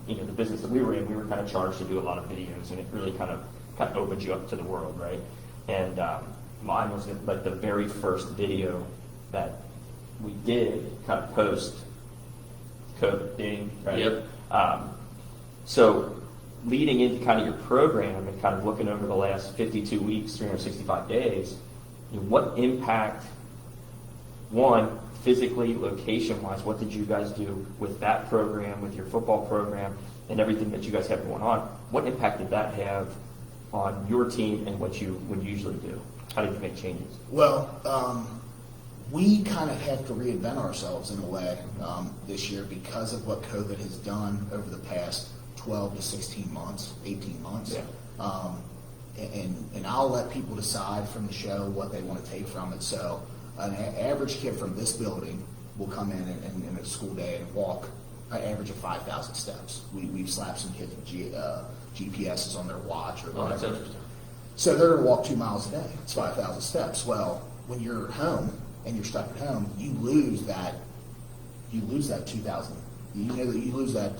the business that we were in, we were kind of charged to do a lot of videos, and it really kind of opened you up to the world, right? And mine was like the very first video that we did kind of post COVID, right? Yep. So leading into kind of your program and kind of looking over the last 52 weeks, 365 days, what impact, one, physically, location-wise, what did you guys do with that program, with your football program, and everything that you guys have going on? What impact did that have on your team and what you would usually do? How did you make changes? Well, we kind of have to reinvent ourselves in a way this year because of what COVID has done over the past 12 to 16 months, 18 months. Yeah. And I'll let people decide from the show what they want to take from it. So an average kid from this building will come in a school day and walk an average of 5,000 steps. We've slapped some kids with GPSs on their watch or whatever. Oh, that's interesting. So they're going to walk 2 miles a day. It's 5,000 steps. Well, when you're home and you're stuck at home, you lose that 2,000. You know that you lose that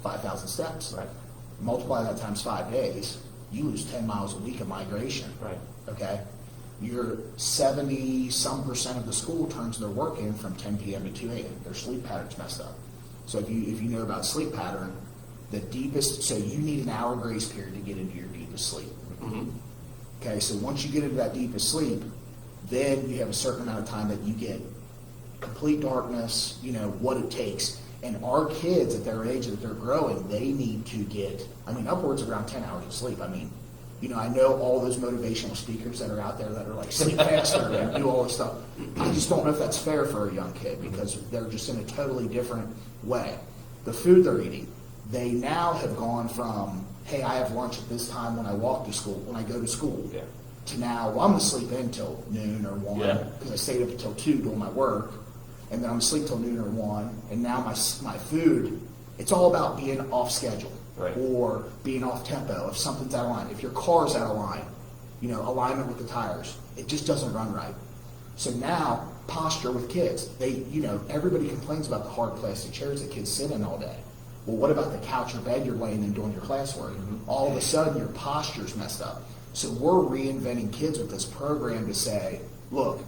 5,000 steps. Right. Multiply that times 5 days, you lose 10 miles a week of migration. Right. Okay? Your 70-some% of the school turns their work in from 10 p.m. to 2 a.m. Their sleep pattern's messed up. So if you know about sleep pattern, so you need an hour grace period to get into your deepest sleep. Mm-hmm. Okay, so once you get into that deepest sleep, then you have a certain amount of time that you get complete darkness, what it takes. And our kids at their age that they're growing, they need to get, upwards of around 10 hours of sleep. I know all those motivational speakers that are out there that are like sleep faster and do all this stuff. I just don't know if that's fair for a young kid because they're just in a totally different way. The food they're eating, they now have gone from, hey, I have lunch at this time when I walk to school, when I go to school, Yeah. to now, well, I'm going to sleep in till noon or 1 Yeah. because I stayed up until 2 doing my work, and then I'm going to sleep till noon or 1, and now my food, it's all about being off schedule. Right. Or being off tempo if something's out of line. If your car's out of line, alignment with the tires, it just doesn't run right. So now, posture with kids. Everybody complains about the hard plastic chairs that kids sit in all day. Well, what about the couch or bed you're laying in doing your classwork? Mm-hmm. All of a sudden, your posture's messed up. So we're reinventing kids with this program to say, look,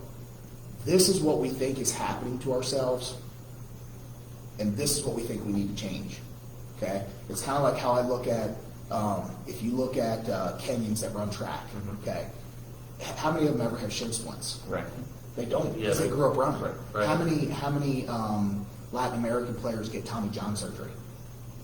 this is what we think is happening to ourselves, and this is what we think we need to change. Okay, it's kind of like how I look at if you look at Kenyans that run track. Mm-hmm. Okay, how many of them ever have shin splints? Right. They don't because Yeah. they grew up running. Right. How many Latin American players get Tommy John surgery?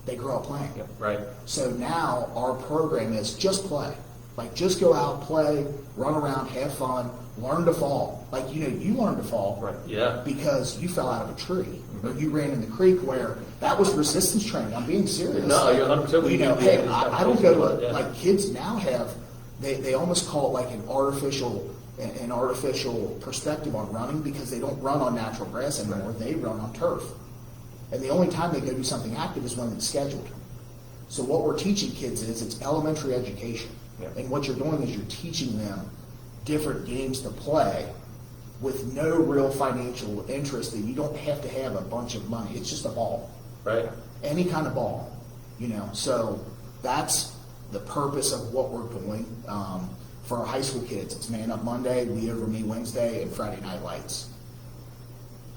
They grow up playing. Yep. Right. So now our program is just play. Like just go out, play, run around, have fun, learn to fall. Like you learned to fall. Right. Yeah. Because you fell out of a tree or you ran in the creek where that was resistance training. I'm being serious. No, you're 100%. Hey, I don't go to like kids now have they almost call it like an artificial perspective on running because they don't run on natural grass anymore. They run on turf. And the only time they go do something active is when it's scheduled. So what we're teaching kids is it's elementary education. Yeah. And what you're doing is you're teaching them different games to play with no real financial interest, that you don't have to have a bunch of money. It's just a ball. Right. Any kind of ball. So that's the purpose of what we're doing. For our high school kids, it's Man Up Monday, We Over Me Wednesday, and Friday Night Lights.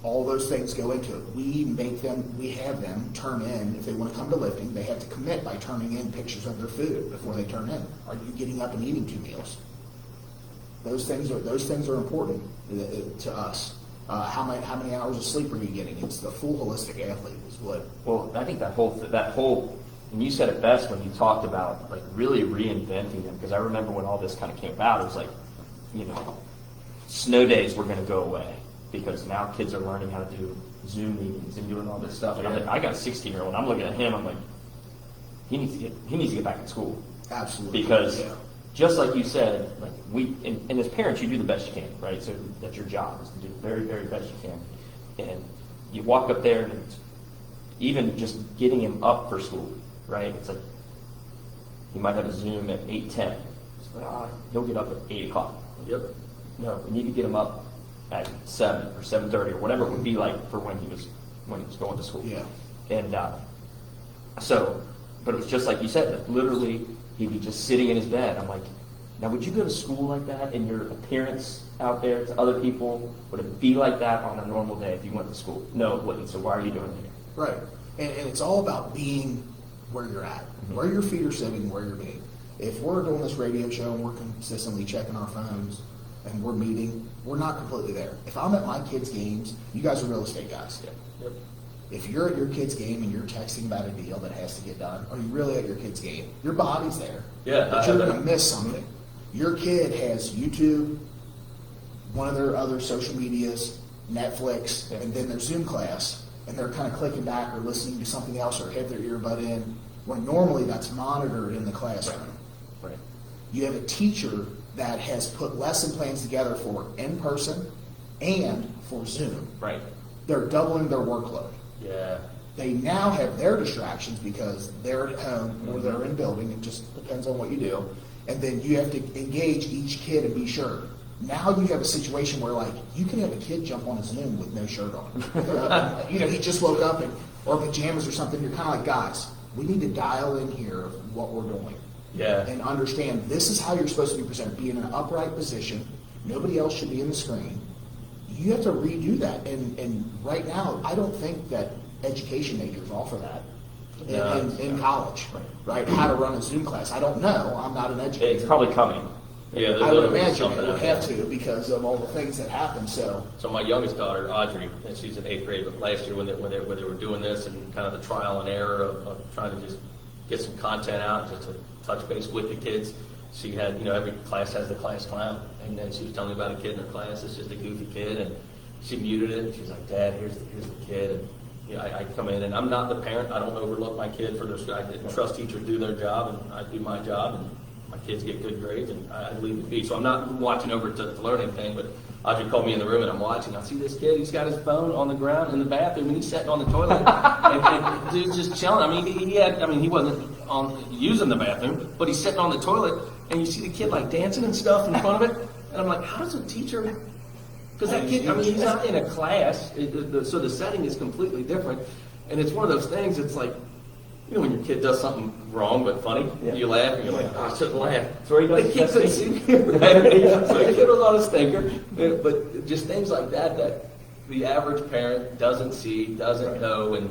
All those things go into it. We have them turn in, if they want to come to lifting, they have to commit by turning in pictures of their food before they turn in. Are you getting up and eating 2 meals? Those things are important to us. How many hours of sleep are you getting? It's the full holistic athlete is what. Well, I think that whole, and you said it best when you talked about like really reinventing them, because I remember when all this kind of came about, it was like, snow days were going to go away because now kids are learning how to do Zoom meetings and doing all this stuff. And I'm like, I got a 16-year-old, and I'm looking at him, I'm like, he needs to get back in school. Absolutely. Because yeah. just like you said, like and as parents, you do the best you can, right? So that's your job, is to do the very, very best you can. And you walk up there, and it's even just getting him up for school, right? It's like you might have a Zoom at 8:10. It's like, he'll get up at 8 o'clock. Yep. No, we need to get him up at 7 or 7:30 or whatever it would be like for when he was going to school. Yeah. And So, but it was just like you said, that literally he'd be just sitting in his bed. I'm like, now would you go to school like that, and your appearance out there to other people, would it be like that on a normal day if you went to school? No, it wouldn't. So why are you doing it here? Right. And it's all about being where you're at, where your feet are sitting, where you're being. If we're doing this radio show and we're consistently checking our phones and we're meeting, we're not completely there. If I'm at my kids' games, you guys are real estate guys. Yeah. Yep. If you're at your kid's game and you're texting about a deal that has to get done, are you really at your kid's game? Your body's there. Yeah, But you're going to miss something. Your kid has YouTube, one of their other social medias, Netflix, and then their Zoom class, and they're kind of clicking back or listening to something else or have their earbud in, when normally that's monitored in the classroom. Right. You have a teacher that has put lesson plans together for in-person and for Zoom. Right. They're doubling their workload. Yeah. They now have their distractions because they're at home or they're in building. It just depends on what you do. And then you have to engage each kid and be sure. Now you have a situation where, like, you can have a kid jump on a Zoom with no shirt on. He just woke up or pajamas or something. You're kind of like, guys, we need to dial in here what we're doing. Yeah. And understand this is how you're supposed to be presented. Be in an upright position. Nobody else should be in the screen. You have to redo that. And right now, I don't think that education majors offer that in college, right? How to run a Zoom class. I don't know. I'm not an educator. It's probably coming. Yeah, I would there'll be imagine something it would out have there. to because of all the things that happen. So So my youngest daughter, Audrey, and she's in 8th grade, but last year when they were doing this and kind of the trial and error of trying to just get some content out, just to touch base with the kids, she had, every class has the class clown. And then she was telling me about a kid in her class, it's just a goofy kid, and she muted it, and she's like, Dad, here's the kid. And I come in, and I'm not the parent, I don't overlook my kid for their, I trust teachers do their job, and I do my job, and my kids get good grades, and I leave it be. So I'm not watching over to learn anything, but Audrey called me in the room, and I'm watching. I see this kid, he's got his phone on the ground in the bathroom, and he's sitting on the toilet, and dude's just chilling. I mean, he wasn't using the bathroom, but he's sitting on the toilet, and you see the kid like dancing and stuff in front of it, and I'm like, how does a teacher? Because that kid, he's not in a class, so the setting is completely different, and it's one of those things. It's like, when your kid does something wrong but funny, you laugh, and you're like, I shouldn't laugh. So he does The kid couldn't see me, right? So the kid was on a stinker, but just things like that the average parent doesn't see, doesn't know, and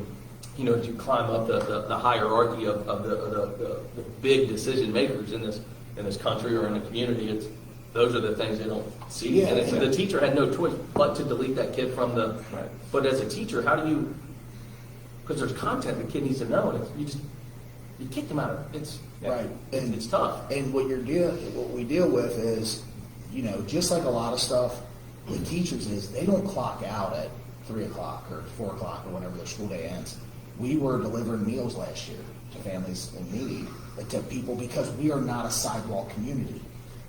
as you climb up the hierarchy of the big decision makers in this country or in the community, those are the things they don't see. Yeah, And the teacher had no choice but to delete that kid from the. Right. But as a teacher, how do you? Because there's content the kid needs to know, and you kick them out of it. It's right, and it's tough. And what we deal with is, just like a lot of stuff with teachers is they don't clock out at 3 o'clock or 4 o'clock or whenever their school day ends. We were delivering meals last year to families in need, to people, because we are not a sidewalk community.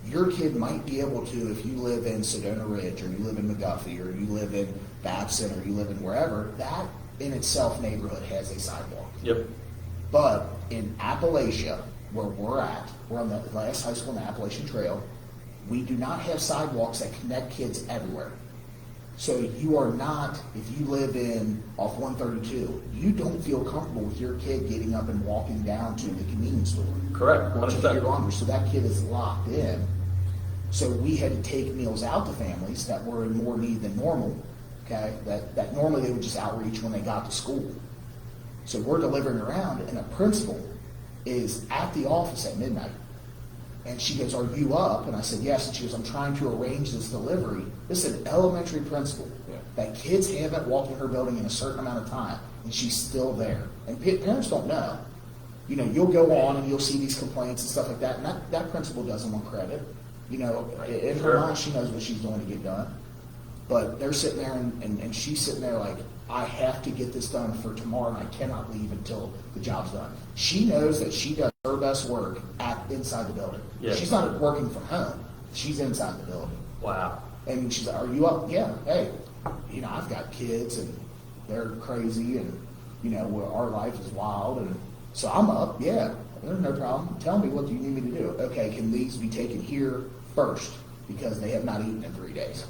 Your kid might be able to, if you live in Sedona Ridge or you live in McGuffey or you live in Babson or you live in wherever, that in itself neighborhood has a sidewalk. Yep. But in Appalachia, where we're on the last high school in the Appalachian Trail, we do not have sidewalks that connect kids everywhere. So you are not, if you live off 132, you don't feel comfortable with your kid getting up and walking down to the convenience store. Correct. Or to 100%. your laundry. So that kid is locked in. So we had to take meals out to families that were in more need than normal, okay? That normally they would just outreach when they got to school. So we're delivering around, and a principal is at the office at midnight. And she goes, are you up? And I said, yes. And she goes, I'm trying to arrange this delivery. This is an elementary principal. Yeah. That kids haven't walked in her building in a certain amount of time, and she's still there. And parents don't know. You'll go on and you'll see these complaints and stuff like that, and that principal doesn't want credit. In her mind, she knows what she's doing to get done. But they're sitting there, and she's sitting there like, I have to get this done for tomorrow, and I cannot leave until the job's done. She knows that she does her best work inside the building. Yeah. She's not working from home. She's inside the building. Wow. And she's like, are you up? Yeah. Hey, I've got kids, and they're crazy, and, our life is wild, and so I'm up. Yeah, there's no problem. Tell me, what do you need me to do? Okay, can these be taken here first? Because they have not eaten in 3 days.